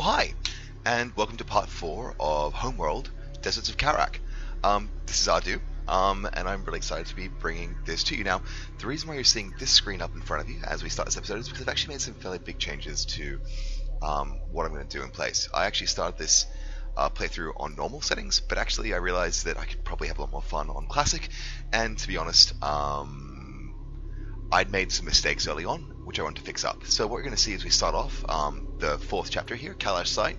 Oh hi, and welcome to part 4 of Homeworld, Deserts of Kharak. This is Ahdoom, and I'm really excited to be bringing this to you. Now, the reason why you're seeing this screen up in front of you as we start this episode is because I've actually made some fairly big changes to what I'm going to do in place. I actually started this playthrough on normal settings, but actually I realized that I could probably have a lot more fun on classic, and to be honest, I'd made some mistakes early on, which I want to fix up. So what we're going to see as we start off, the 4th chapter here, Kalash site,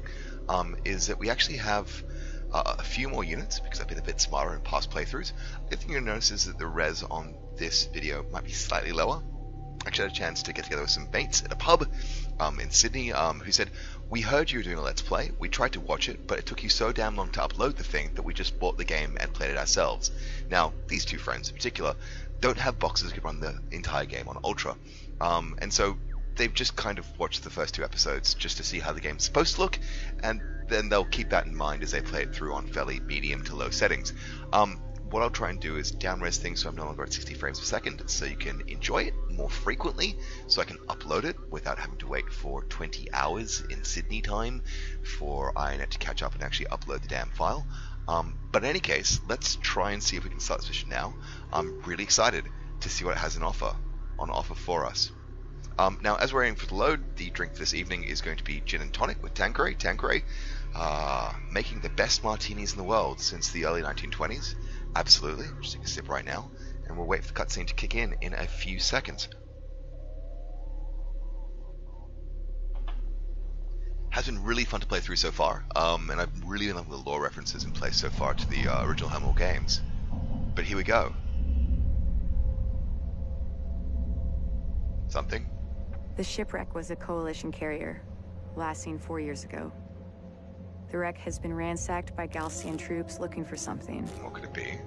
is that we actually have a few more units, because I've been a bit smarter in past playthroughs. The thing you'll notice is that the res on this video might be slightly lower. I actually had a chance to get together with some mates at a pub in Sydney who said, "We heard you were doing a Let's Play, we tried to watch it, but it took you so damn long to upload the thing that we just bought the game and played it ourselves." Now, these two friends in particular don't have boxes that could run the entire game on Ultra, and so they've just kind of watched the first 2 episodes just to see how the game's supposed to look, and then they'll keep that in mind as they play it through on fairly medium to low settings. What I'll try and do is down-res things so I'm no longer at 60 frames per second, so you can enjoy it more frequently, so I can upload it without having to wait for 20 hours in Sydney time for INET to catch up and actually upload the damn file. But in any case, let's try and see if we can start this mission now. I'm really excited to see what it has on offer for us. Now, as we're waiting for the load, the drink for this evening is going to be gin and tonic with Tanqueray. Tanqueray, making the best martinis in the world since the early 1920s. Absolutely. I'm just taking a sip right now, and we'll wait for the cutscene to kick in a few seconds. Has been really fun to play through so far, and I've really been loving the lore references in place so far to the original Homeworld games. But here we go. Something? The shipwreck was a coalition carrier, last seen 4 years ago. The wreck has been ransacked by Galcian troops looking for something. What could it be?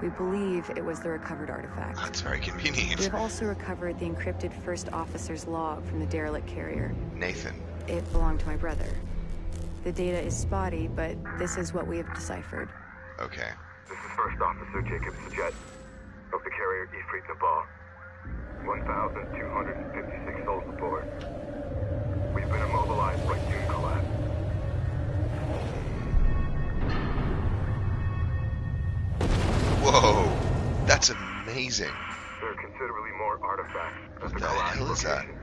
We believe it was the recovered artifact. That's very convenient. We have also recovered the encrypted first officer's log from the derelict carrier. Nathan. It belonged to my brother. The data is spotty, but this is what we have deciphered. Okay. This is First Officer Jacob Sajet of the carrier Ifrit Nabal. 1,256 souls aboard. We've been immobilized by dune collapse. Whoa! That's amazing. There are considerably more artifacts at What the the collapse hell is that? location.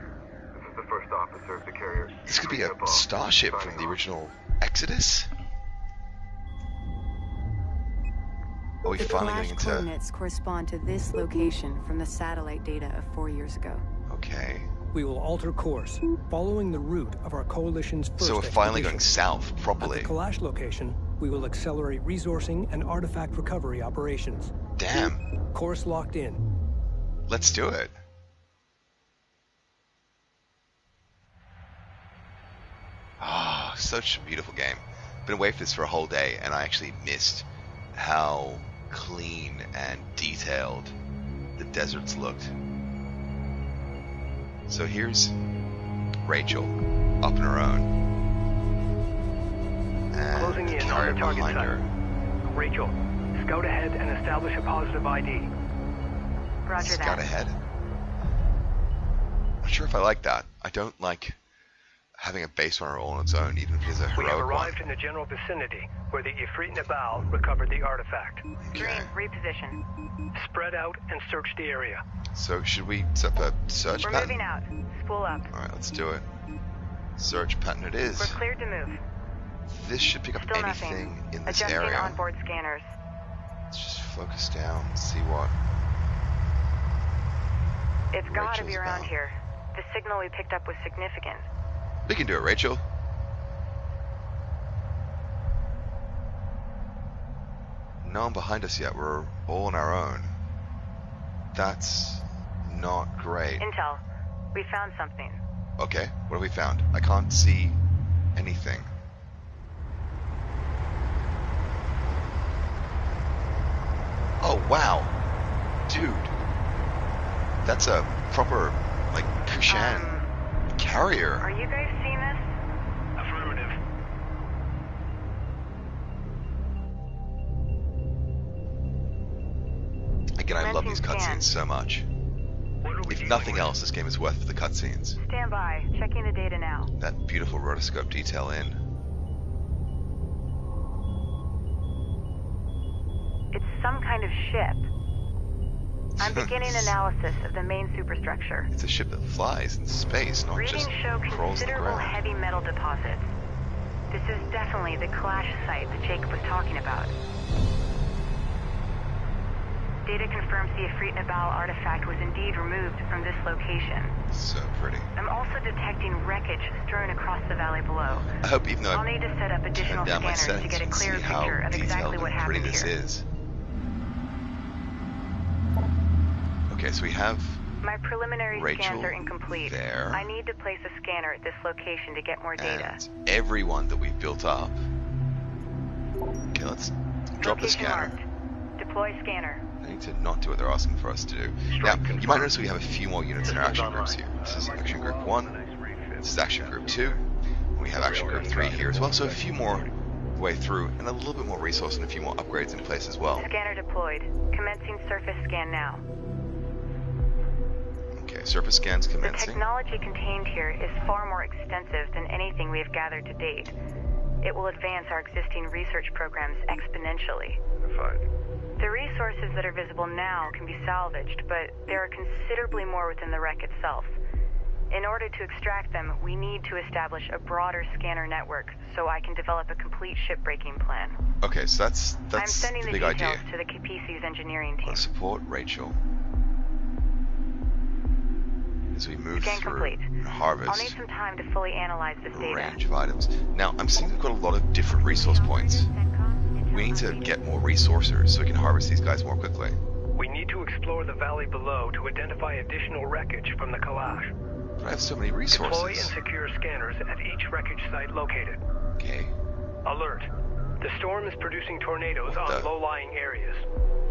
This is the First Officer of the carrier. This could be a Ifrit Nabal, starship from signing the off. original Exodus? Are we The finally crash getting into... coordinates correspond to this location from the satellite data of 4 years ago. Okay. We will alter course, following the route of our coalition's first So we're finally going expedition. south, At properly. the Kalash location, we will accelerate resourcing and artifact recovery operations. Damn. Course locked in. Let's do it. Ah, such a beautiful game. Been away for this for a whole day, and I actually missed how clean and detailed the deserts looked. So here's Rachel, up on her own. And Closing the in on carrier the target behind site. her. Rachel, scout ahead and establish a positive ID. Roger Scout that. ahead. Not sure if I like that. I don't like having a base runner all on its own, even if it is a We have heroic arrived one. in the general vicinity where the Ifrit Nabal recovered the artifact. Okay. Reposition. Spread out and search the area. So should we set up a search We're pattern? moving out. Spool up. Alright, let's do it. Search pattern it is. We're cleared to move. This should pick up Still anything nothing. in this Adjusting area. onboard scanners. Let's just focus down and see what. It's gotta Rachel's be around about. here. The signal we picked up was significant. We can do it, Rachel. No one behind us yet. We're all on our own. That's not great. Intel. We found something. Okay, what have we found? I can't see anything. Oh, wow. Dude. That's a proper, like, Kushan carrier. Are you guys seeing this? Affirmative. Again, I love these Commencing cutscenes scan. so much. What are if nothing else, this game is worth the cutscenes. Stand by. Checking the data now. That beautiful rotoscope detail in. It's some kind of ship. I'm beginning analysis of the main superstructure. It's a ship that flies in space, not Readings just show crawls on the considerable ground. heavy metal deposits. This is definitely the clash site that Jacob was talking about. Data confirms the Ifrit Nabal artifact was indeed removed from this location. So pretty. I'm also detecting wreckage strewn across the valley below. I hope even though I'll need to set up I additional turned down my scanners to settings, get a you can clearer see how picture of exactly detailed what and pretty happened this here. is. Okay, so we have My preliminary Rachel scans are incomplete. there. I need to place a scanner at this location to get more data. and everyone that we've built up. Okay, let's drop the Location scanner. marked. Deploy scanner. I need to not do what they're asking for us to do. Now, you might notice we have a few more units in our action groups here. This is Action Group 1, this is Action Group 2, and we have Action Group 3 here as well, so a few more way through, and a little bit more resource and a few more upgrades in place as well. Scanner deployed. Commencing surface scan now. Okay, surface scans The commencing. technology contained here is far more extensive than anything we have gathered to date. It will advance our existing research programs exponentially. The resources that are visible now can be salvaged, but there are considerably more within the wreck itself. In order to extract them, we need to establish a broader scanner network so I can develop a complete ship-breaking plan. Okay, so that's I'm sending the the big details idea. to the KPC's engineering team. Let's support Rachel as we move Scan through complete. and I'll harvest need some time to fully analyze this a data. range of items. Now, I'm seeing we've got a lot of different resource points. We need to get more resourcers so we can harvest these guys more quickly. We need to explore the valley below to identify additional wreckage from the Kalash. But I have so many Deploy and resources. secure scanners at each wreckage site located. Okay, Alert. The storm is producing tornadoes What on the- low-lying areas.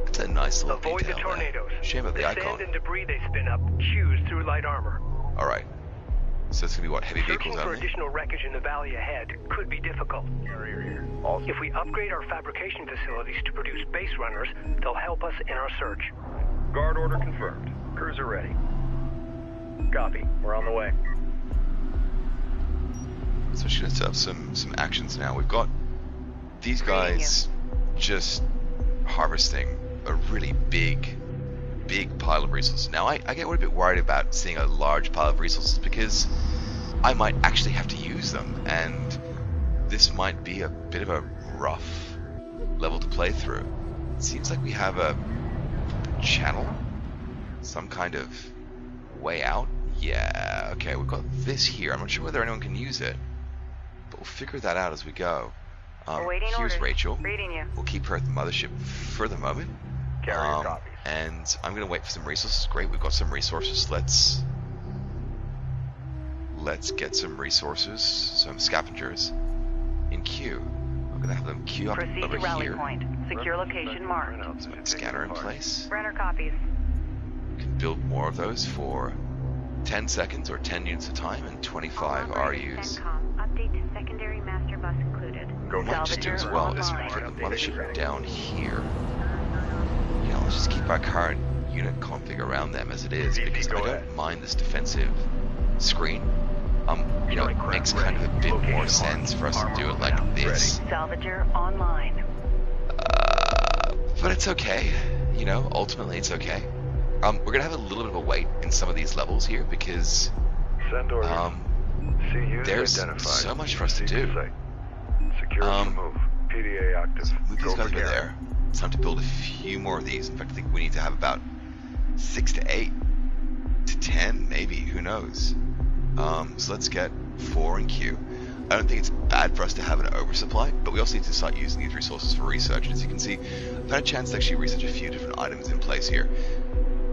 it's a nice little Avoid detail the tornadoes. there. Shame about the sand icon. and debris they spin up chews through light armor. Alright, so it's gonna be what, heavy Searching vehicles for only? additional wreckage in the valley ahead could be difficult. If we upgrade our fabrication facilities to produce base runners, they'll help us in our search. Guard order confirmed. Crews are ready. Copy. We're on the way. So we should have some actions now. We've got these guys just harvesting a really big pile of resources. Now I get a bit worried about seeing a large pile of resources because I might actually have to use them, and this might be a bit of a rough level to play through. It seems like we have a channel, some kind of way out. Yeah, okay, we've got this here. I'm not sure whether anyone can use it, but we'll figure that out as we go. Awaiting Here's orders. Rachel. Reading you. We'll keep her at the mothership for the moment. Carrier copies. And I'm gonna wait for some resources. Great, we've got some resources. Let's get some resources, some scavengers in queue. I'm gonna have them queue up Proceed over to rally here. point. Secure location marked. Scanner in place. Runner copies. We can build more of those for 10 seconds or 10 units of time and 25 RUs. Update to secondary master bus included. What I might just do as well is put the mothership down here. You know, let's just keep our current unit config around them as it is, because I don't mind this defensive screen. You know, it makes kind of a bit more sense for us to do it like this. Salvager online. But it's okay. You know, ultimately it's okay. We're gonna have a little bit of a wait in some of these levels here because Send orders. there's so much for us to do. Secure for move. PDA active. Move these guys over there. It's time to build a few more of these. In fact, I think we need to have about 6 to 8 to 10, maybe. Who knows? So let's get 4 in queue. I don't think it's bad for us to have an oversupply, but we also need to start using these resources for research. As you can see, I've had a chance to actually research a few different items in place here.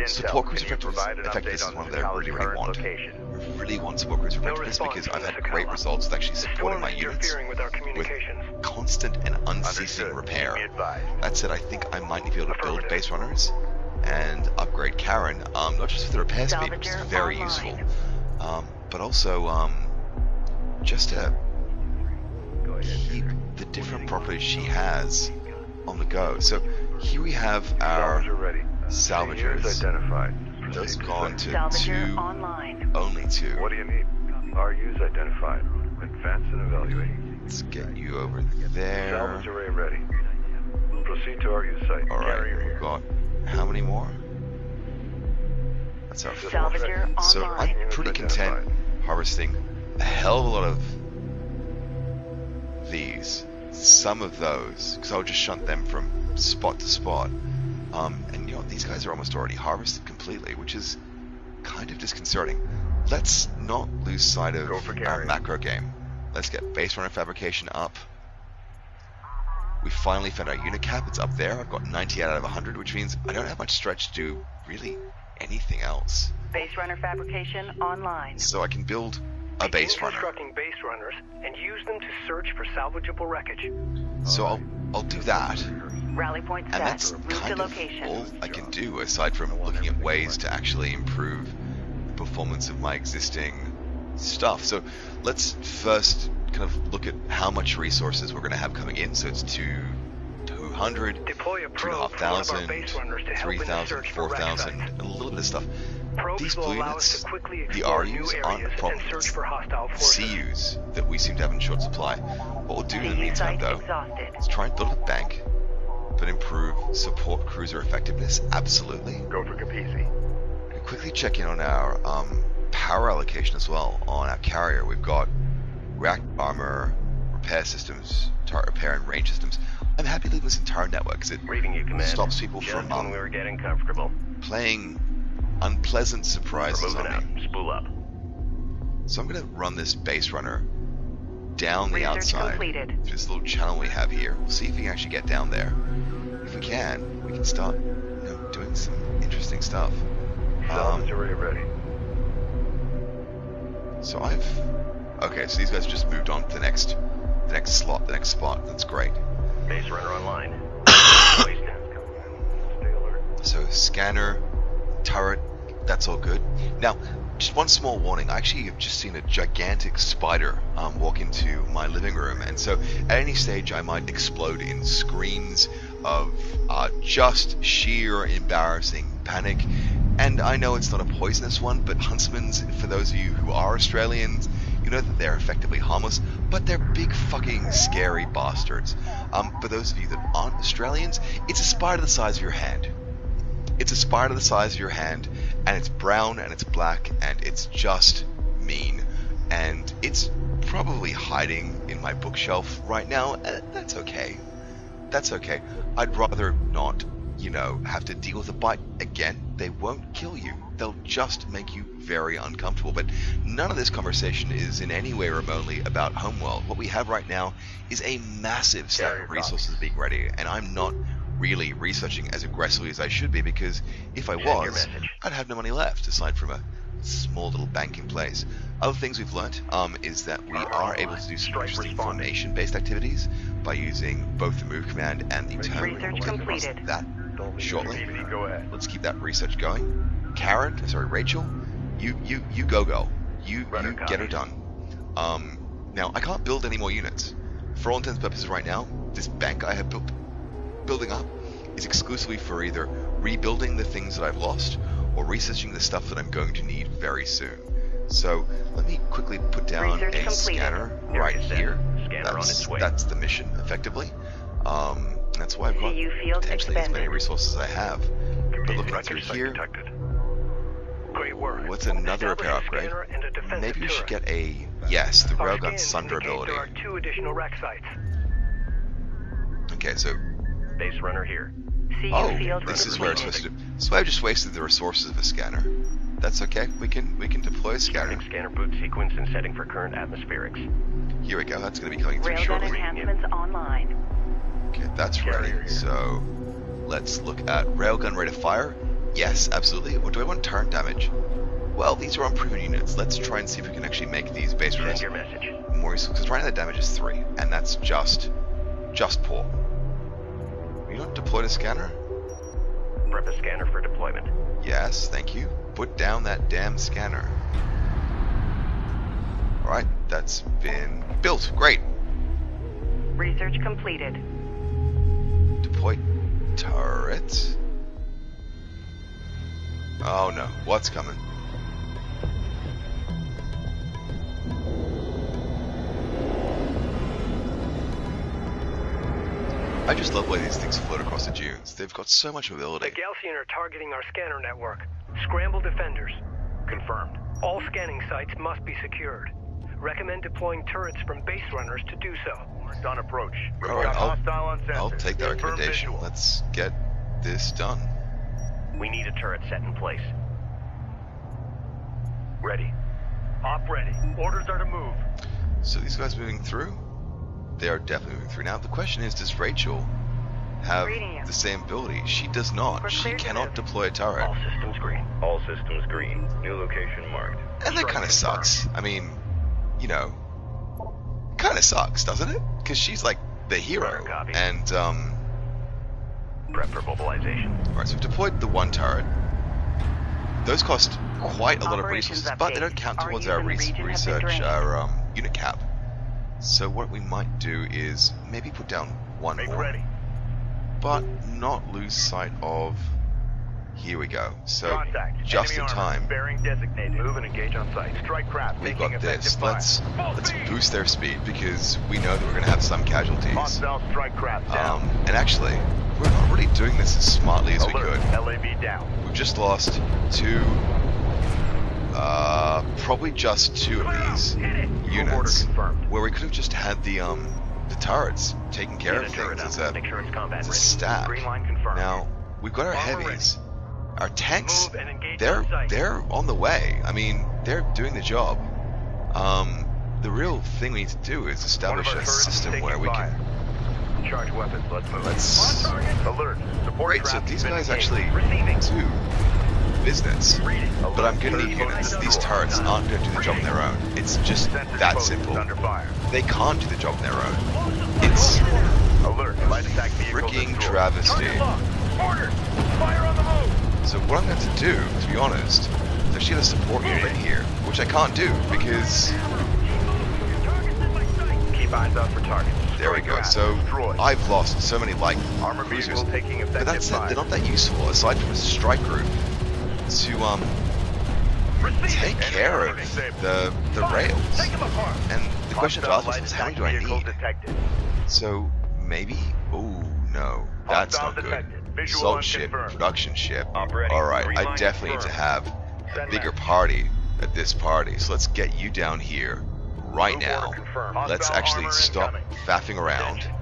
Support crews effectiveness is one that I really want. I really want support crews effectiveness because I've had great results with actually supporting my units Interfering with our with communications. constant and unceasing repair. That said, I think I might be able to build base runners and upgrade Karen, not just for the repair speed, which is very useful, but also just to keep the different properties she has on the go. So here we have our salvagers. Identified. Those have gone to Salvager 2, online. only 2. What do you need? RU's identified. Advance and evaluate. Let's get you over there. Salvage array ready. Proceed to RU site. Alright, we've got how many more? That's our 4. Salvager So online. I'm pretty content harvesting a hell of a lot of these. Some of those, because I'll just shunt them from spot to spot. And you know, these guys are almost already harvested completely, which is kind of disconcerting. Let's not lose sight of our macro game. Let's get base runner fabrication up. We finally found our unit cap. It's up there. I've got 98 out of 100, which means I don't have much stretch to do really anything else. Base runner fabrication online. So I can build a base runner. Constructing base runners and use them to search for salvageable wreckage. So I'll do that. Rally point And set. that's Route kind to of location. all I can do, aside from looking at ways to actually improve the performance of my existing stuff. So let's first kind of look at how much resources we're going to have coming in. So it's 200, Deploy a probe from one of our 2,500, base runners to help in the 3,000, search for wreck 4,000, sites. and a little bit of stuff. Probes These will blue allow us units, to quickly the explore new RUs aren't a areas problem. and search for hostile It's forces. CUs that we seem to have in short supply. What we'll do in the CU meantime, site though, exhausted. is try and build a bank, but improve support cruiser effectiveness. Absolutely. Go for Capizzi. And quickly check in on our power allocation as well on our carrier. We've got reactor armor, repair systems, turret repair, and range systems. I'm happy leaving this entire network because it Reading you, Command. stops people Just from when we were getting comfortable. playing unpleasant We're surprises moving on out. me. Spool up. So I'm going to run this base runner down the Research outside completed. through this little channel we have here. We'll see if we can actually get down there. If we can start, doing some interesting stuff. Salvage array ready. So okay, so these guys just moved on to the next slot, the next spot. That's great. Base runner online. Stay alert. So scanner, turret, that's all good. Now, just one small warning. I actually have just seen a gigantic spider walk into my living room, and so at any stage I might explode in screams of just sheer embarrassing panic. And I know it's not a poisonous one, but huntsmans, for those of you who are Australians, you know that they're effectively harmless, but they're big fucking scary bastards. For those of you that aren't Australians, it's a spider the size of your hand. It's a spider the size of your hand, and it's brown and it's black and it's just mean. And it's probably hiding in my bookshelf right now. That's okay. That's okay. I'd rather not, have to deal with a bite again. They won't kill you. They'll just make you very uncomfortable. But none of this conversation is in any way remotely about Homeworld. What we have right now is a massive stack of resources being ready, and I'm not really researching as aggressively as I should be, because if I was, I'd have no money left aside from a small little bank in place. Other things we've learnt is that we are able to do some interesting formation-based activities by using both the move command and the turn. Research completed. That shortly. Go ahead. Let's keep that research going. Rachel, you go. You get her done. Now I can't build any more units. For all intents and purposes right now, this bank I have building up is exclusively for either rebuilding the things that I've lost or researching the stuff that I'm going to need very soon. So let me quickly put down Research a completed. scanner Area right set. here. Scanner on its way. That's the mission, effectively. That's why I've got CU field potentially as many expended. resources as I have. But looking through Record site here, detected. Great work. what's another Establish repair a upgrade? scanner and a defensive Maybe we should turret. get the Our railgun scans sunder indicate ability. There are 2 additional wreck sites. Okay, so Base runner here. CU field this is where it's completed. supposed to do. So I've just wasted the resources of a scanner. That's okay. We can deploy a scanner. Starting scanner boot sequence and setting for current atmospherics. Here we go. That's going to be coming through Railgun shortly. enhancements online. Okay, that's ready. So let's look at railgun rate of fire. Yes, absolutely. Or do I want turn damage? Well, these are unproven units. Let's try and see if we can actually make these base Send runners your message. more useful. Because right now the damage is 3, and that's just poor. You not deployed a scanner? Prep a scanner for deployment. Yes, thank you. Put down that damn scanner. Alright, that's been built. Great. Research completed. Deploy turret. Oh no, what's coming? I just love the way these things float across the dunes. They've got so much mobility. The Galcian are targeting our scanner network. Scramble defenders. Confirmed. All scanning sites must be secured. Recommend deploying turrets from base runners to do so. Marked on approach. Alright, Hostile on I'll sensor. take that Confirm recommendation. visual. Let's get this done. We need a turret set in place. Ready. Op ready. Orders are to move. So these guys moving through? They are definitely moving through. Now the question is, does Rachel have the same ability? She does not. She cannot deploy a turret. All systems green. All systems green. New location marked. And that kind of sucks. I mean, you know, kind of sucks, doesn't it? Because she's like the hero. And, Prep for mobilization. Alright, so we've deployed the one turret. Those cost quite a lot of resources, but they don't count towards our research, our unit cap. So what we might do is maybe put down one more, Ready. but not lose sight of. Here we go. So Contact. just Enemy in armor. time, Bearing designated. Move and engage on site. Strike craft. we've making got this. effective fire. Let's boost their speed because we know that we're going to have some casualties. Hostile strike craft down. And actually, we're not really doing this as smartly as we Alert. could. LAV down. We've just lost two, probably just two of these units, where we could have just had the turrets taking care of things as a, Make sure it's combat as a ready. staff. Green line confirmed. Now we've got our Armor heavies, our tanks. Move and engage on site. They're on the way. I mean, they're doing the job. The real thing we need to do is establish One of a our turrets system taking where we fire. can. Charge weapons. Let's move. Let's. Alert. Support Great. So traffic these been guys engaged. actually Receiving. do business. Reading. But I'm going to need units. These turrets aren't going to do the job on their own. It's just Sensors that focused, simple. Under fire. They can't do the job on their own. It's Alert. Light attack vehicle freaking destroyed. travesty. Target locked. Orders. Fire on the move. So what I'm going to do, to be honest, is actually get a support unit in here, which I can't do because Keep eyes out for targets. there we Strike go. craft So destroyed. I've lost so many light Armor cruisers, vehicle taking but effective that's it. fire. They're not that useful aside from a strike group to take care of the rails. Take them apart. And the question to Hostile us light was, how many attack do I vehicle need? detected. So maybe. Oh no, that's Hostile not good. detected. Visual Assault ship, unconfirmed. production ship. Operating. All right, Green I line definitely need to confirmed. have a Send bigger back. party at this party. So let's get you down here right Move now. order confirmed. Let's Hostile actually armor stop incoming. faffing around. Attention.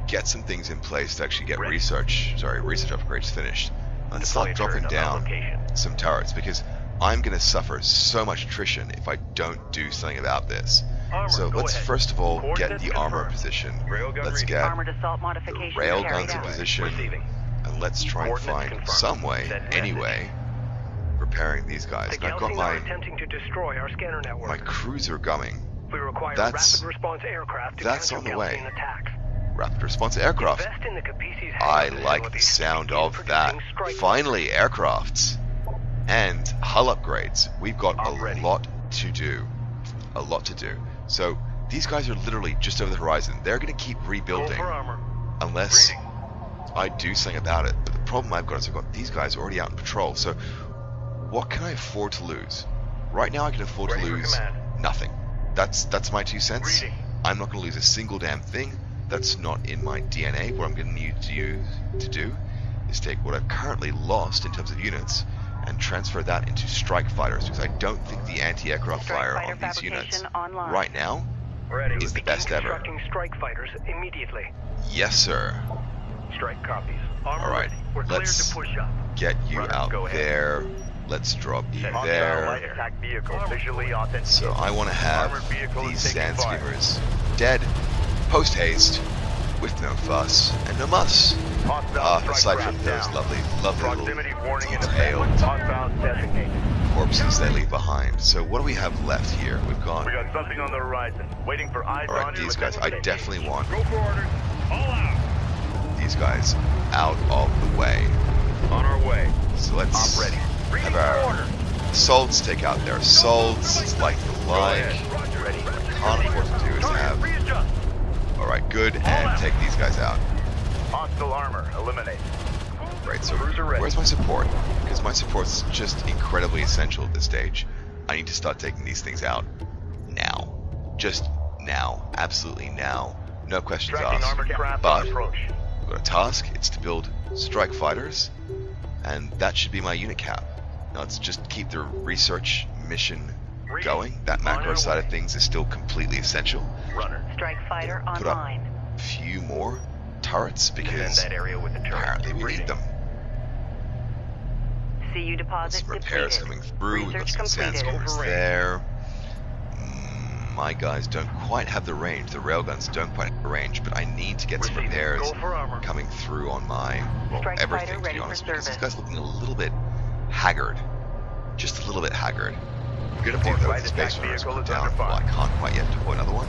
Get some things in place to actually get Ready. research upgrades finished. Let's Deploy start a dropping turret on down location. some turrets because I'm going to suffer so much attrition if I don't do something about this. Armor, So go let's ahead. first of all get Coordinates the armor confirmed. position. Railgun Let's ready. get Armored assault the modifications rail carried guns in out. position, Receiving. and let's try and Coordinates find confirmed. some way, Send anyway, repairing these guys. The And I've got Galcian are my attempting to destroy our scanner network. cruiser coming. We require That's- rapid response aircraft to that's counter on the way. Galcian attacks. Rapid response aircraft. Invest in the Capisi's I handling like the facilities sound to begin of that. producing strike Finally, aircrafts and hull upgrades. We've got I'm a ready. lot to do. A lot to do. So these guys are literally just over the horizon. They're going to keep Go rebuilding for armor. unless Reading. I do something about it. But the problem I've got is I've got these guys already out in patrol. So what can I afford to lose? Right now I can afford Ready to for lose command. nothing. That's my 2 cents. Reading. I'm not going to lose a single damn thing. That's not in my DNA. What I'm going to need to do is take what I've currently lost in terms of units and transfer that into strike fighters because I don't think the anti-aircraft Strike fire fighter on these units fabrication online. right now Ready. is the best ever. Constructing strike fighters immediately. Yes, sir. Strike copies. Armor All right, ready. We're cleared let's to push up. get you Runners, out go ahead. there. Let's drop you Hostile light there. attack vehicle visually authenticated. So I want to have Armored vehicle these is taking sand fire. skimmers dead, post haste, with no fuss and no muss. Hostile strike Aside from craft those down. lovely Proximity little warning in detailed effect. Hostile designated. corpses they leave behind. So what do we have left here? We've got. We got something on the horizon. Waiting for eyes All on right, you. these with guys. I expedition. definitely want Go for orders. All out. these guys out of the way. On our way. So let's Op ready. have our assaults take out their assaults like the like. Roger, ready. Can't afford to do is have. Readjust. All right, good, and take these guys out. Hostile armor eliminated. Right, so Cruiser ready. where's my support? Because my support's just incredibly essential at this stage. I need to start taking these things out now. Just now. Absolutely now. No questions Tracking asked. armored craft But on approach. I've got a task. It's to build strike fighters, and that should be my unit cap. Now let's just keep the research mission going. That macro side of things is still completely essential. Runner. Strike fighter Put up online. a few more turrets Defend because that area with the turret. apparently we Reading. need them. CU deposit Some repairs depleted. coming through. We've got Research some completed. sandstorms there. My guys don't quite have the range. The railguns don't quite have the range, but I need to get some Receiving. repairs Go for armor. coming through on my, well, Strike fighter everything, to ready be for honest, because this service. guy's looking a little bit haggard. Just a little bit haggard. Good Gonna do report. though, Light this attack base runner's vehicle put is down. under Well, I fire. can't quite yet deploy another one.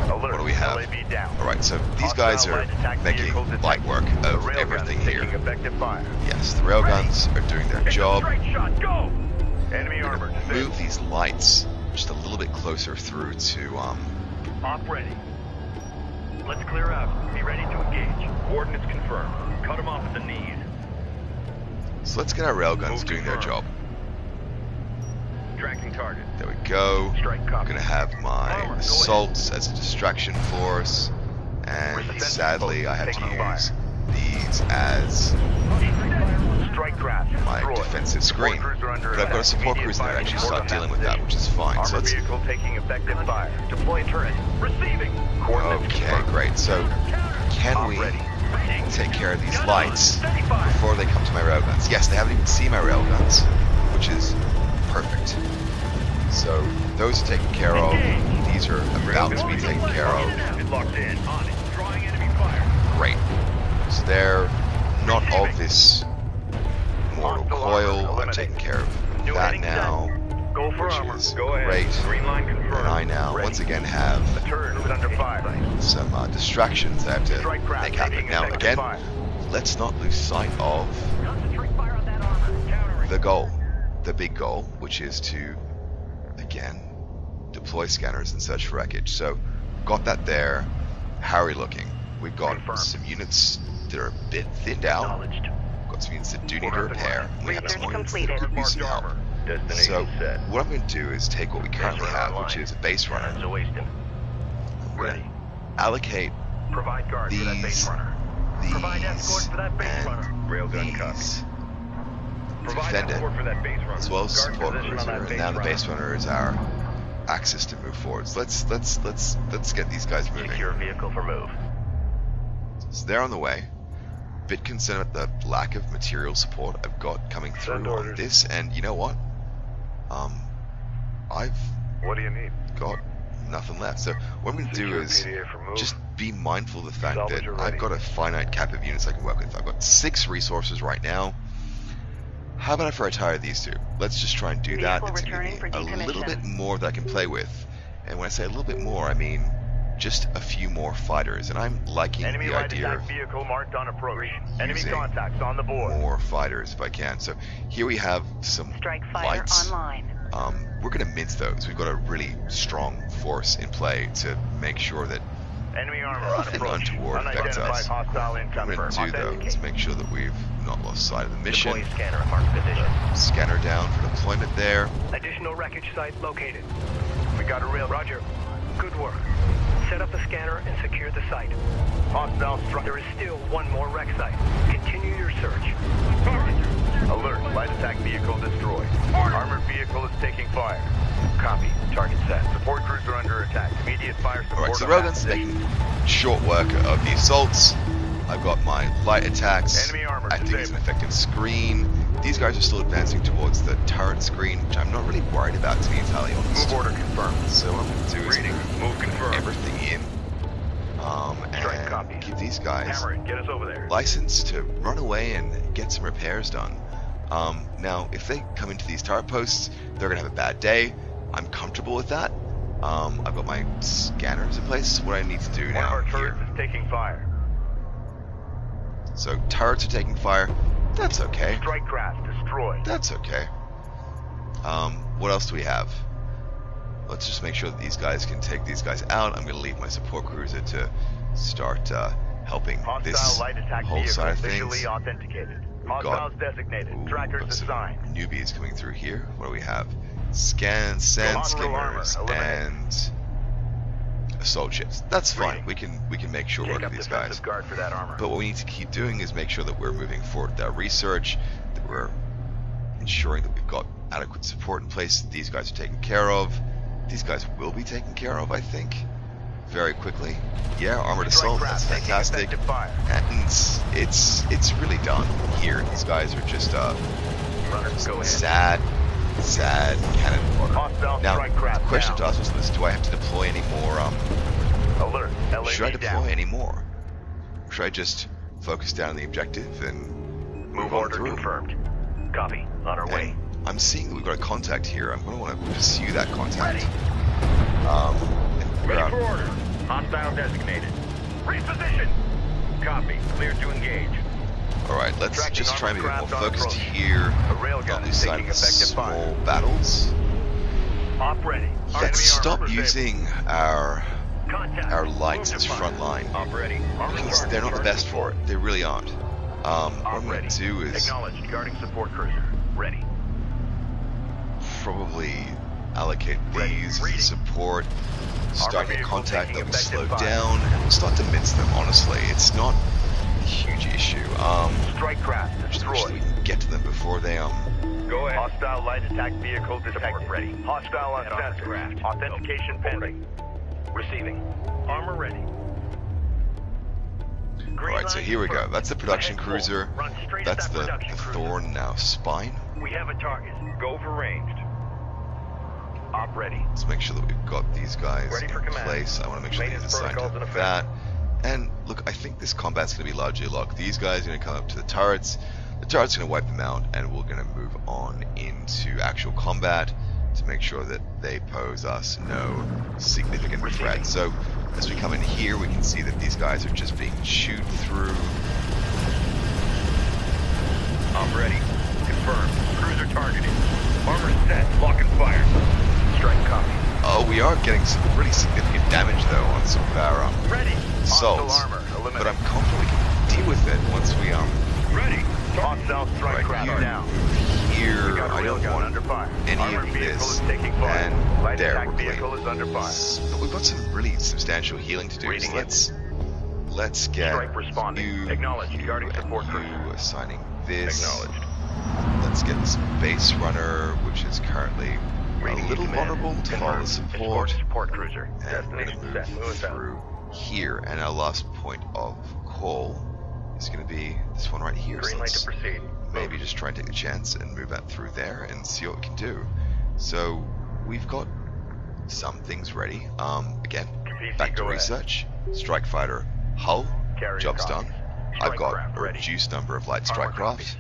Alert. What do we have? LAV down. Alright, so these guys Hostile are light attack making vehicle light detected. work The of railgun everything is taking here. effective fire. Yes, the railguns are doing their job. Straight shot. Go. Enemy We're armor. gonna disabled. move these lights just a little bit closer through to Op ready. Let's clear out. Be ready to engage. Coordinates confirmed. Cut them off at the knees. so let's get our railguns Move doing their job. confirmed. Tracking target. There we go. Strike I'm copy. gonna have my Armor, go assaults as a distraction force, and Defensive sadly I have to taking use these as Strike craft. my destroyed. defensive Support screen. cruiser under But I've got a attack. support Immediate cruiser that fire actually support start on dealing that with that, position. which is fine. So Armor let's, vehicle taking effective fire. Deploy turret. Receiving. Coordinates okay, confirmed. great. So can Op we ready. take care of these Gun lights on. Steady fire. before they come to my railguns? Yes, they haven't even seen my railguns, which is perfect. So those are taken care of. These are about to be taken care of. It's locked in. On it. Drawing enemy fire. Great. So they're not of this mortal coil. I'm taking care of New that heading now, set. Go for which armor. is Go ahead. great. Green line confirmed. And I now Ready. once again have The turret is under fire. some distractions I have to Strike craft make happen. taking Now effective again, fire. let's not lose sight of Concentrate fire on that armor. Countering. the goal, the big goal, which is to, again, deploy scanners and search for wreckage. So, got that there. How are we looking? We've got Confirmed. some units that are a bit thinned out. Acknowledged. Got some units that do need Order to the repair. ground. And we have some Research units that completed. could use some Marked help. armor. Destination So, set. what I'm going to do is take what we currently Base runner have, online. which is a base runner. Time's a-wasting. I'm going Ready. to allocate Provide guard for that base these, runner. Provide escort for that base runner. and Railgun copy. these to Provide defend it, escort for that base runner. as well as Guard support position on cruiser. that And base now the runner. base runner is our axis to move forward. So let's get these guys moving. Secure vehicle for move. So they're on the way. Bit concerned about the lack of material support I've got coming through Send on orders. this, and you know what? I've What do you need? got nothing left. So what I'm going to do Secure is PDA for move. just be mindful of the fact Salvage that are I've ready. got a finite cap of units I can work with. I've got 6 resources right now. How about if I retire these 2? Let's just try and do that. Vehicle It's going returning to for be a little decommission. bit more that I can play with. And when I say a little bit more, I mean just a few more fighters. And I'm liking Enemy the light idea attack of vehicle marked on approach. Enemy using contacts on the board. more fighters if I can. So here we have some Strike fighter lights. online. We're going to mince those. We've got a really strong force in play to make sure that Enemy armor on nothing approach. untoward affects Unidentified us. hostile What income I'm going to do though is make sure that we've not lost sight of the mission. Deploy scanner at marked position. Scanner down for deployment there. Additional wreckage site located. We got a rail. Roger. Good work. Set up the scanner and secure the site. Hostile struck. There is still one more wreck site. Continue your search. Alert. Light attack vehicle destroyed. Armored vehicle is taking fire. Copy. Target set. Support cruiser under attack. Immediate fire support. Alright, so on Rogan's that taking short work of the assaults. I've got my light attacks Enemy armor acting as an disabled. effective screen. These guys are still advancing towards the turret screen, which I'm not really worried about, to be entirely honest. Move order confirmed. So what I'm going to do is Reading. move Move confirmed. everything in Strike copy. and give these guys Hammer it. Get us over there. license to run away and get some repairs done. Now, if they come into these turret posts, they're going to have a bad day. I'm comfortable with that. I've got my scanners in place. What I need to do One of now our here. turrets is taking fire. So turrets are taking fire. That's okay. Strike craft destroyed. That's okay. What else do we have? Let's just make sure that these guys can take these guys out. I'm going to leave my support cruiser to start helping this Hostile light attack whole vehicle side of officially things. authenticated. We've Hostiles got designated. Trackers some assigned. newbies coming through here. What do we have? Sand Collateral armor skimmers eliminated. and assault ships. That's fine. Reading. We can make short Take work up of these defensive guys. guard for that armor. But what we need to keep doing is make sure that we're moving forward with our research, that we're ensuring that we've got adequate support in place. These guys are taken care of. These guys will be taken care of, I think, very quickly. Yeah, armored assault. That's fantastic. Fire. And it's really done here. These guys are just Runners, go sad ahead. cannon fodder. Hostile Now, strike the craft question to down. us was, do I have to deploy any more? Alert. LAV Should I deploy down. any more? Or should I just focus down on the objective and Move on order through? confirmed. Copy. On our way. And I'm seeing that we've got a contact here. I'm going to want to pursue that contact. Ready. And figure out- order. Hostile designated. Reposition. Copy. Clear to engage. Alright, let's Tracking just try and be a bit more armored craft on focused approach. here. A railgun Not is lose sight taking of the effective small fire. battles. Op ready. Let's stop using our Contact. lights Move as to fire. front line. Op ready. Because they're not the best for it. They really aren't. What I'm Op going ready. to do is Acknowledged. Guarding support cruiser. Ready. probably allocate Ready. these as Reading. support, start Armor a vehicle contact taking that we effective slow fire. down, and we'll start to mince them, honestly. It's not a huge issue. Strike craft Just wish that we destroyed. can get to them before they, Go ahead. Hostile light attack vehicle detected. Ready. Hostile on sensor. Craft. Authentication pending. Receiving. Armor ready. Alright, so here we go. That's the production cruiser. That's the Thorn now spine. We have a target. Go for ranged. Op ready. Let's make sure that we've got these guys Ready for in command. place. I want to make sure they're Maintenance assigned to protocols in that. effect. And look, I think this combat's going to be largely locked. These guys are going to come up to the turrets. The turret's going to wipe them out, and we're going to move on into actual combat to make sure that they pose us no significant threat. So as we come in here, we can see that these guys are just being chewed through. Op ready. Confirmed. Cruiser targeted. Armor set. Lock and fire. Strike copy. Oh, we are getting some pretty significant damage though on some of our Ready. assaults, Hostile armor eliminated. but I'm confident we can deal with it once we Ready. Hostile strike right craft here. down. Here, Got a I don't railgun want under fire. any Armored of vehicle this, is taking fire. and Light there, attack we're clean. vehicle is under fire. But we've got some really substantial healing to do, Reading so it. let's get Strike responding. you, Acknowledged. you, Guarding and support you cruiser. assigning this. Acknowledged. Let's get this base runner, which is currently Reading a little you, command. vulnerable to follow Confirmed. support. Support cruiser. And we're going Destination to set. move Move out. through here, and our last point of call is going to be this one right here. Green So light let's to proceed. maybe just try and take a chance and move that through there and see what we can do. So we've got some things ready. Again, PC, back to go ahead. research. Strike fighter hull, Carrier job's copies. done. Strike I've got craft a ready. reduced number of light strike Armor crafts.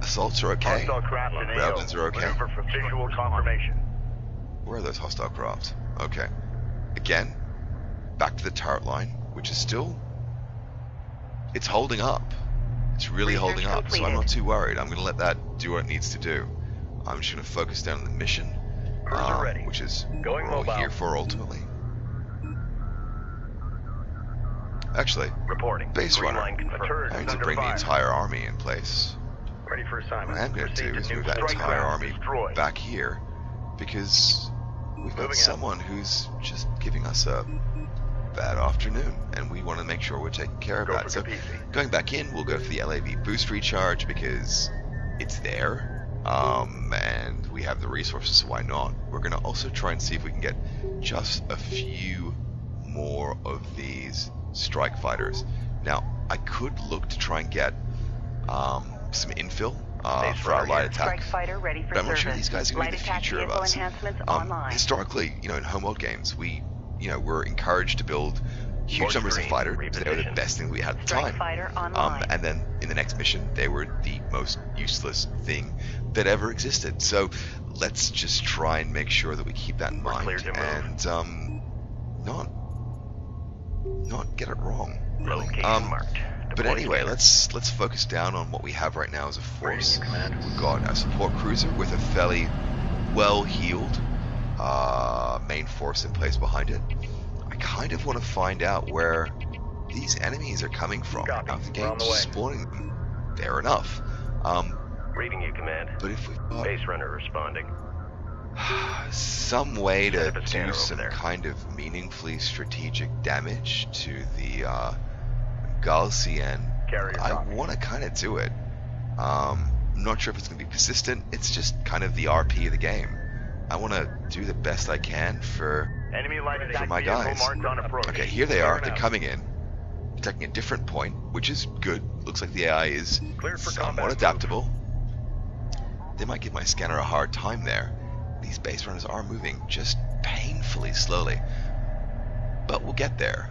Assaults are okay. Hostile craft in AO. Railguns are okay. Maneuver for visual confirmation. Where are those hostile crafts? Okay. Again, back to the turret line, which is still... It's holding up. It's really Research holding up, so I'm completed. not too worried. I'm going to let that do what it needs to do. I'm just going to focus down on the mission, Cruiser ready. which is Going what we're all mobile. here for ultimately. Actually, Reporting. base Green runner. line confirmed. I need to Under bring the fire. entire army in place. Ready for assignment. What I'm going to Proceed do is new move that strike entire craft army destroyed. back here, because we've got Moving out. someone who's just giving us a bad afternoon, and we want to make sure we're taking care of Go that. for So Capisi. going back in, we'll go for the LAV boost recharge because it's there, and we have the resources, so why not? We're going to also try and see if we can get just a few more of these strike fighters. Now, I could look to try and get some infill for our light attack. Strike fighter ready for But I'm not service. sure these guys are going Light to be the attack future of vehicle us. enhancements online. Historically, in Homeworld games, we're encouraged to build huge Force numbers of green, fighters. They were the reposition. best thing we had at the Strike time. fighter online. And then in the next mission, they were the most useless thing that ever existed. So let's just try and make sure that we keep that in We're mind cleared to move. and not get it wrong. Really. Location marked. But Deploy anyway, scanner. let's focus down on what we have right now as a force. Reading you, command. We've got our support cruiser with a fairly well-heeled main force in place behind it. I kind of want to find out where these enemies are coming from. Copy. Now, the We're on game's the way. spawning them. Fair enough. Reading you, Command. But if we've got Base runner responding. some way to Set up a scanner do over some there. kind of meaningfully strategic damage to the Galcian, Carrier I copy. want to kind of do it. I'm not sure if it's going to be persistent. It's just kind of the RP of the game. I want to do the best I can for Enemy light attack my vehicle guys. marked on approach. Okay, here they are. Clear They're now. coming in, attacking a different point, which is good. Looks like the AI is Cleared for somewhat combat. adaptable. They might give my scanner a hard time there. These base runners are moving just painfully slowly. But we'll get there.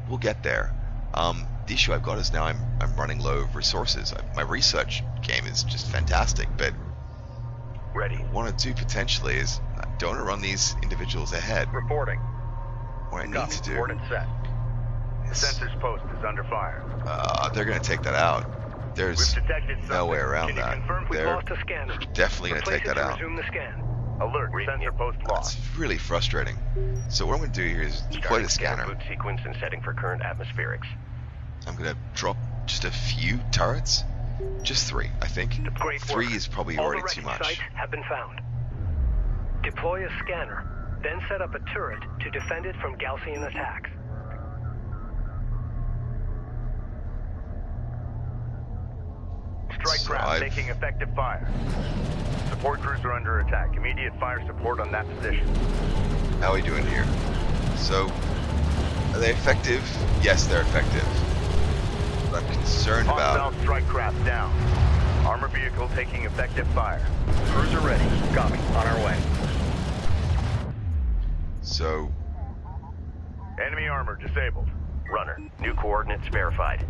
We'll get there. The issue I've got is now I'm running low of resources. My research game is just fantastic, but Ready. what I want to do potentially is I don't want to run these individuals ahead. Reporting. What I need Copy. to do Coordinates set. The is sensors post is under fire. they're going to take that out. We've There's detected something. no way around Can you that. confirm We've They're lost a scanner. definitely going to Replace take it that to out. resume the scan. Alert. Sensor post That's lost. really frustrating. So what I'm going to do here is deploy the scanner. Boot sequence and setting for current atmospherics. I'm going to drop just a few turrets. Just 3, I think. Great 3 work. is probably All already the too wrecking much. sites have been found. Deploy a scanner, then set up a turret to defend it from Galcian attacks. Strike So craft I've- taking effective fire. Support crews are under attack. Immediate fire support on that position. How are we doing here? So, are they effective? Yes, they're effective. What I'm concerned Hostile about... strike craft down. Armor vehicle taking effective fire. Crews are ready. Copy. On our way. So, Enemy armor disabled. Runner. New coordinates verified.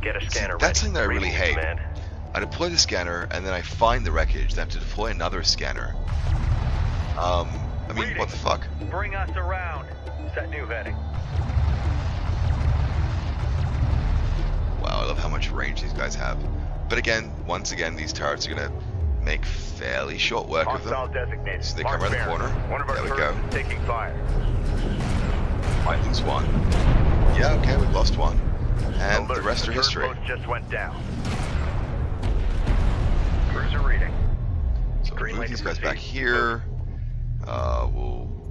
Get a scanner ready. that's something that I really Reading you, hate. Command. I deploy the scanner, and then I find the wreckage, then I have to deploy another scanner. I mean, what the fuck? Bring us around. Set new heading. Wow, I love how much range these guys have. But again, once again, these turrets are going to make fairly short work of Hostile them. designated. So they Mark come around the Baron. corner. One of our There we turrets go. is taking fire. I lose one. Yeah, okay, we've lost one. And Alert, the rest are turret history. post just went down. Crews are reading. So we'll Green move light these to guys back proceed. here.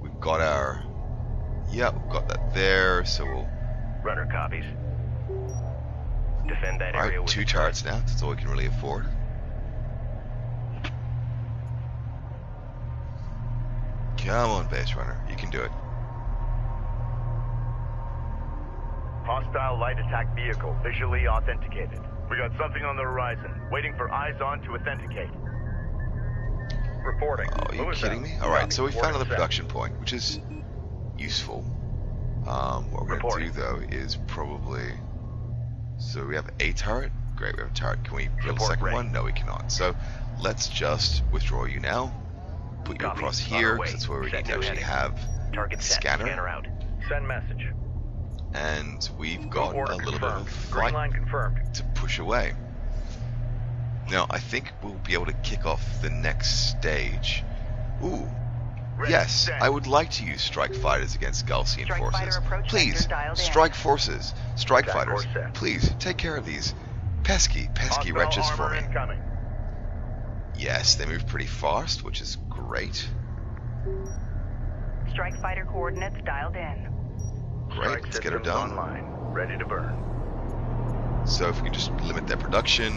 We've got our... Yeah, we've got that there, so we'll... Runner copies. Defend that area Alright, with 2 the turrets now. That's all we can really afford. Come on, base runner. You can do it. Hostile light attack vehicle visually authenticated. We got something on the horizon. Waiting for eyes on to authenticate. Reporting. Oh, are you kidding me? Alright, so we found another Coordinates set. production point, which is useful. What we're going to Reporting. do, though, is probably... So we have a turret? Great, we have a turret. Can we build a Report second ready. one? No, we cannot. So let's just withdraw you now. Put you Copy. across On our here, way. because that's where we Set need to new actually heading. have Target the set. scanner. Scanner out. Send message. And we've got a little bit of a Green fight line confirmed. to push away. Now, I think we'll be able to kick off the next stage. Ooh. Ready, Yes, set. I would like to use strike fighters against Galcian Strike forces. fighter approach Please, vector dialed in. strike forces, strike Attack fighters. course set. Please, take care of these pesky Hostile wretches for armor me. incoming. Yes, they move pretty fast, which is great. Strike fighter coordinates dialed in. Great, Strike let's get her systems done. online. Ready to burn. So if we can just limit their production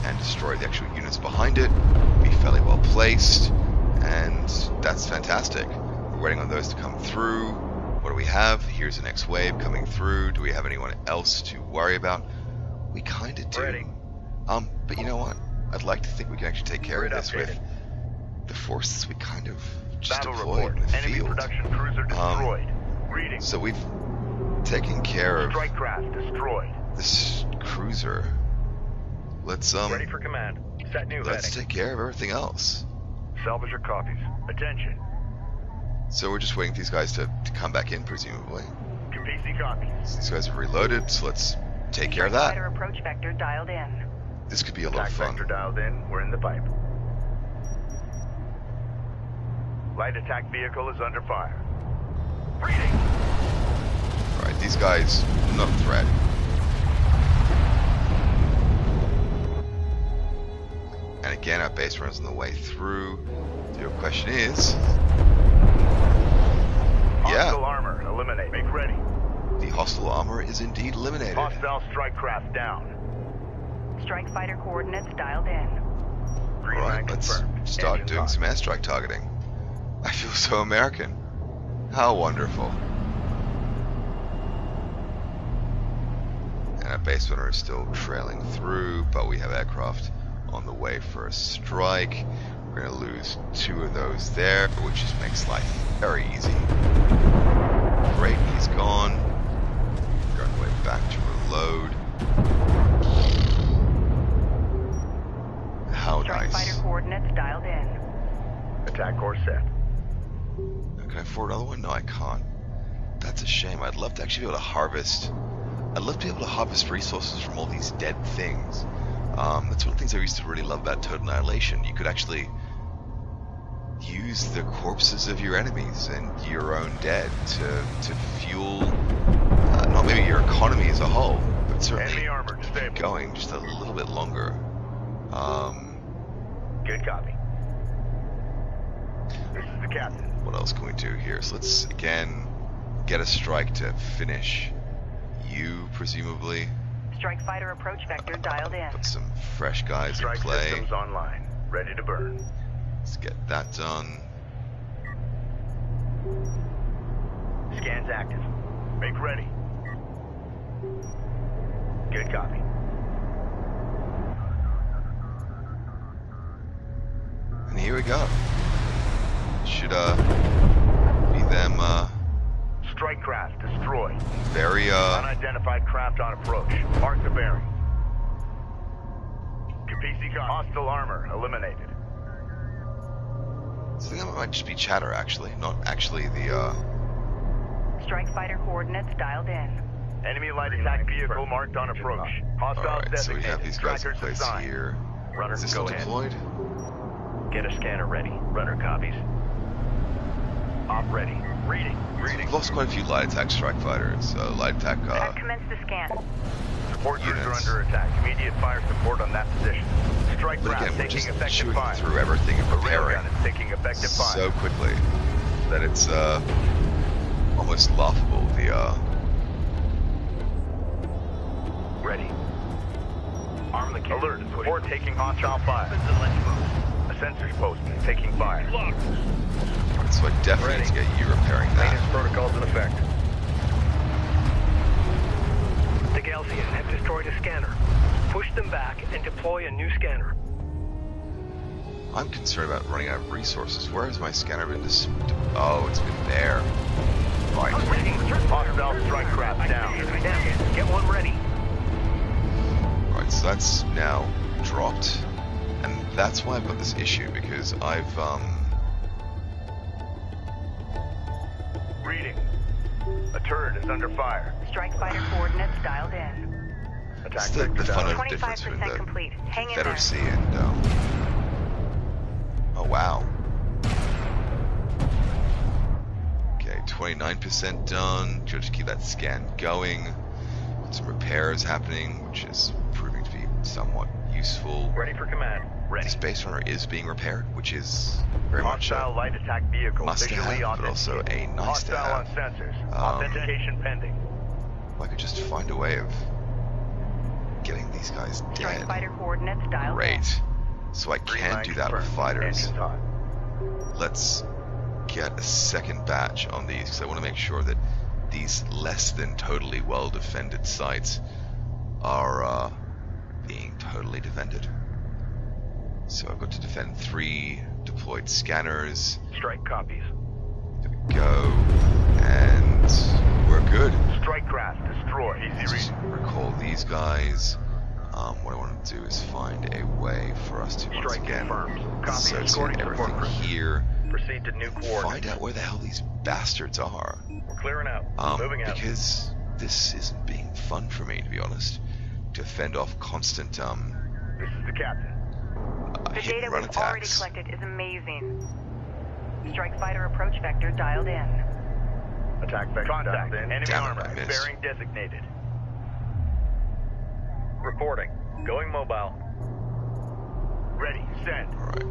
and destroy the actual units behind it, be fairly well placed, and that's fantastic. We're waiting on those to come through. What do we have? Here's the next wave coming through. Do we have anyone else to worry about? We kind of do. Ready. But you know what? I'd like to think we can actually take care of Grid this with updated. the forces we kind of just Battle deployed report. in the Enemy field. production cruiser destroyed. Reading. So we've taken care of Strike craft destroyed. this cruiser. Let's Ready for command. Set new let's heading. take care of everything else. Salvager copies. Attention. So we're just waiting for these guys to come back in, presumably. PC copies. These guys have reloaded, so let's take care of Strike that. fighter approach vector dialed in. This could be a lot Attack of fun. vector dialed in. We're in the pipe. Light attack vehicle is under fire. Reading. Alright, These guys, not a threat. And again, our base runs on the way through. So your question is... Hostile armor, eliminate. Make ready. The hostile armor is indeed eliminated. Hostile strike craft down. Strike fighter coordinates dialed in. Green line Alright, let's confirmed. start Engine doing on. some airstrike targeting. I feel so American. How wonderful. And our base runner is still trailing through, but we have aircraft on the way for a strike. We're going to lose 2 of those there, which just makes life very easy. Great, he's gone. Going way back to reload. How Strike nice. fighter coordinates dialed in. Attack course set. Can I afford another one? No, I can't. That's a shame. I'd love to actually be able to harvest. I'd love to be able to harvest resources from all these dead things. That's one of the things I used to really love about Total Annihilation. You could actually use the corpses of your enemies and your own dead to fuel not maybe your economy as a whole, but certainly Enemy armor keep disabled. going just a little bit longer. Good copy. This is the captain. What else can we do here? So let's again get a strike to finish you, presumably. Strike fighter approach vector dialed in. Put some fresh guys Strike in play. systems online. Ready to burn. Let's get that done. Scans active. Make ready. Good copy. And here we go. Should be them Strike craft destroyed. very Unidentified craft on approach. Mark the bearing. PC hostile armor eliminated. I think that might just be chatter actually, not actually the Strike fighter coordinates dialed in. Enemy light attack vehicle marked on approach. Hostiles Alright, so we have designated. these guys in Strikers place assigned. here. Runner, Is this go still ahead. deployed? Get a scanner ready. Runner copies. Op ready. Reading. We've lost quite a few light attack strike fighters. Light attack I've commenced the scan. Support cruiser units. under attack. Immediate fire support on that position. Strike But again, craft we're taking just effective shooting fire. through everything and The rail preparing gun is taking effective fire. so quickly that it's almost laughable. The Ready. Arm the cannon. Alert. Support taking hostile fire. A sensors post taking fire. so I definitely need to get you repairing that. Maintenance protocols in effect. The Galcian have destroyed a scanner. Push them back and deploy a new scanner. I'm concerned about running out of resources. Where has my scanner been? Oh, it's been there. Right. Hostile strike craft down. Get one ready. Right, so that's now dropped. And that's why I've got this issue, because I've, Reading. A turret is under fire. Strike fighter coordinates dialed in. Attack it's the vector down. fundamental difference between 25% the complete. Hang in there. Confederacy and, oh wow. Okay, 29% done. Just keep that scan going. Got some repairs happening, which is proving to be somewhat useful. Ready for command. Ready. This base runner is being repaired, which is very much Hostile a light attack vehicle must to visually have, but also a nice to Hostile have. on sensors. Authentication pending. If I could just find a way of getting these guys Strike dead. fighter coordinates dialed in. Great. So I Green can line do that with confirmed. fighters. Engines on. Let's get a second batch on these, because I want to make sure that these less than totally well defended sites are being totally defended. So I've got to defend 3 deployed scanners. Strike copies. There we go. And we're good. Strike craft destroy. Let's Easy just reading. recall these guys. What I want to do is find a way for us to once Strike again confirmed. Copy. associate Escorting everything support crew. here. Proceed to new Find coordinates. out where the hell these bastards are. We're clearing out. Moving out. Because this isn't being fun for me, to be honest. To fend off constant This is the captain. The hit data and run we've already attacks. collected is amazing. Strike fighter approach vector dialed in. Attack vector. Contact. Enemy Damn it, armor. I missed. Bearing designated. Reporting. Going mobile. Ready. Send. Alright.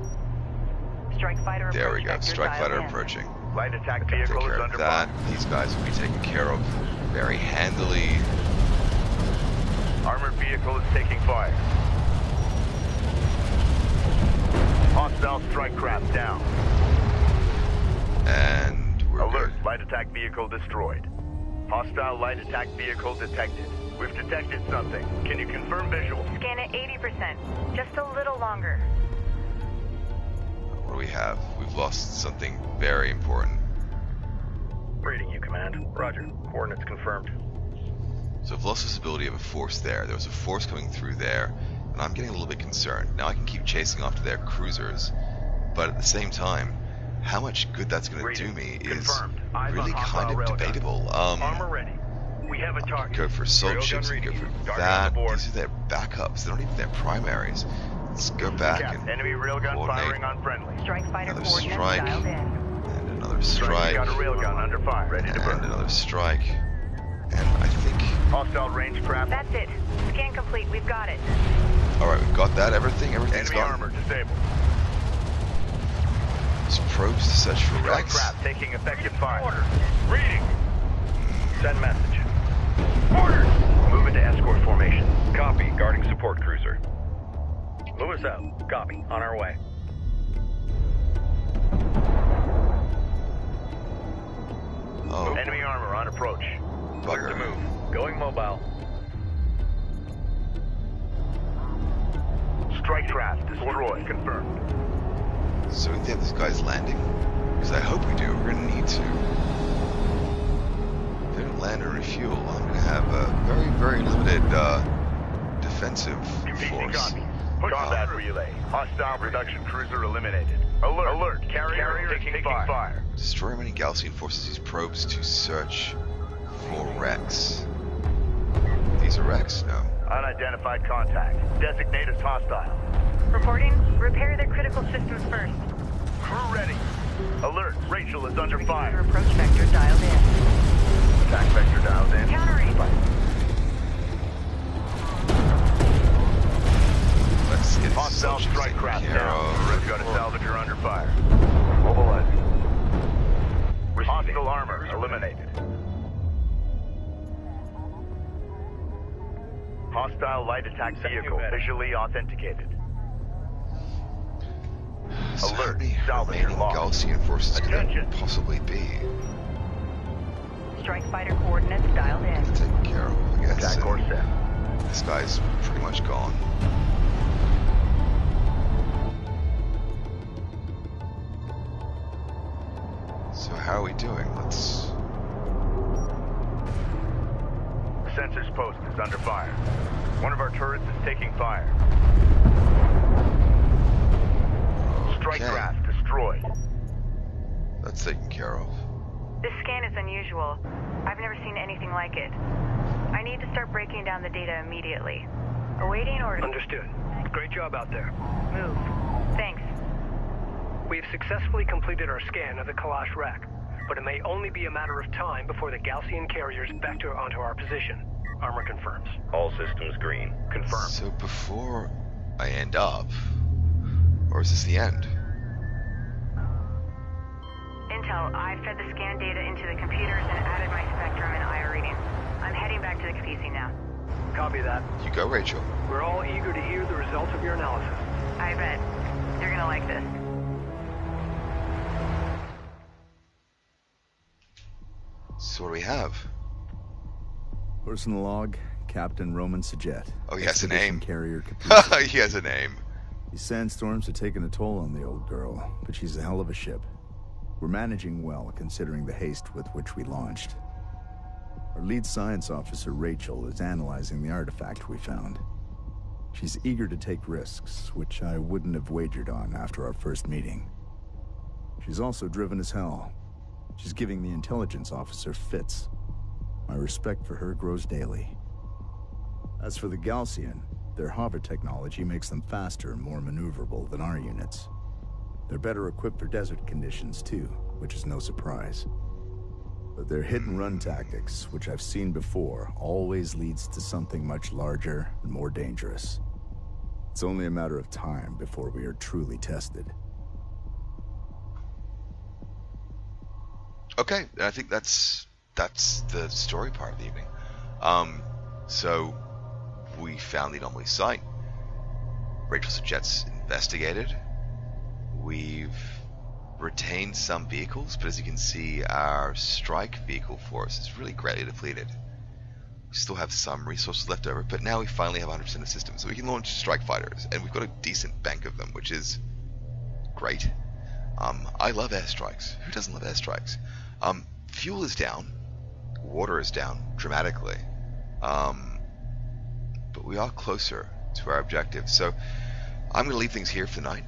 Strike fighter There we approach go. vector Strike dialed fighter in. approaching. Light attack Take vehicle care is of under that. fire. These guys will be taken care of very handily. Armored vehicle is taking fire. Hostile strike craft down. And we're Alert. good. Light attack vehicle destroyed. Hostile light attack vehicle detected. We've detected something. Can you confirm visual? Scan at 80%. Just a little longer. What do we have? We've lost something very important. Reading you, Command. Roger. Coordinates confirmed. So I've lost visibility of a force there. There was a force coming through there, and I'm getting a little bit concerned. Now I can keep chasing after their cruisers, but at the same time, how much good that's going to do me is Confirmed. Eyes really on kind hostile of railgun. debatable. Armor ready. We have a target. Go for assault Railgun ships and go reading for you. Target on that. the board. These are their backups. They're not even their primaries. Let's go back Cap, and enemy railgun coordinate. firing on friendly. Strike fighter Another coordinates strike. dialed in. And another strike. Got a railgun under fire. Ready to And burn. another strike. And I think... Hostile range craft. That's it. Scan complete. We've got it. Alright, we've got that. Everything's Enemy gone. armor disabled. There's probes to search for Strike wrecks. craft taking effective fire. Orders. Reading. Send message. Orders. Move into escort formation. Copy. Guarding support cruiser. Move us out. Copy. On our way. Oh, Enemy armor on approach. Clear to bugger. move. Going mobile. Strike craft destroyed. Confirmed. So we think this guy's landing? Because I hope we do. We're going to need to. If they don't land or refuel, I'm going to have a very, very limited defensive Completely force. copy. Combat relay. Hostile production cruiser eliminated. Alert. Alert. Carrier taking fire. Destroy many Gaussian forces use probes to search for wrecks. These are wrecks? No. Unidentified contact. Designate as hostile. Reporting. Repair the critical systems first. Crew ready. Alert. Rachel is under Fighter fire. approach vector dialed in. Attack vector dialed in. Countering. Let's get Hostile such strike taken craft care down. of. Red's got a salvager under fire. Mobilizing. Hostile armor eliminated. Hostile light attack vehicle visually authenticated. So how Alert. many Salvager remaining lost. Gaussian forces could there Attention. possibly be? Strike fighter coordinates dialed in. Taken care of, I guess. Attack And course set. this guy's pretty much gone. So how are we doing? Let's... Sensors post is under fire. One of our turrets is taking fire. Strike Okay. craft destroyed. That's taken care of. This scan is unusual. I've never seen anything like it. I need to start breaking down the data immediately. Awaiting orders. Understood. Great job out there. Move. Thanks. We've successfully completed our scan of the Kalash wreck, but it may only be a matter of time before the Gaussian carriers vector onto our position. Armor confirms. All systems green. Confirmed. So before I end up, or is this the end? Intel, I fed the scan data into the computers and added my spectrum and IR readings. I'm heading back to the PC now. Copy that. You go, Rachel. We're all eager to hear the results of your analysis. I bet. You're gonna like this. So what do we have? Personal log, Captain Roman Sajet. Oh, he has a Expedition name. Carrier Caprice. He has a name. These sandstorms have taken a toll on the old girl, but she's a hell of a ship. We're managing well, considering the haste with which we launched. Our lead science officer, Rachel, is analyzing the artifact we found. She's eager to take risks, which I wouldn't have wagered on after our first meeting. She's also driven as hell. She's giving the intelligence officer fits. My respect for her grows daily. As for the Gaussian, their hover technology makes them faster and more maneuverable than our units. They're better equipped for desert conditions, too, which is no surprise. But their hit-and-run tactics, which I've seen before, always leads to something much larger and more dangerous. It's only a matter of time before we are truly tested. Okay, and I think that's the story part of the evening. So we found the anomaly site. Rachel's jets investigated. We've retained some vehicles, but as you can see, our strike vehicle force is really greatly depleted. We still have some resources left over, but now we finally have 100% of systems, so we can launch strike fighters, and we've got a decent bank of them, which is great. I love airstrikes. Who doesn't love airstrikes? Fuel is down, water is down dramatically, but we are closer to our objective. So I'm going to leave things here for the night.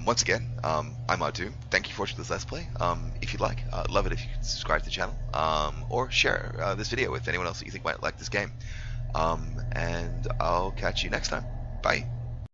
Once again, I'm Ahdoom. Thank you for watching this Let's Play. If you'd like, love it if you could subscribe to the channel, or share this video with anyone else that you think might like this game. And I'll catch you next time. Bye.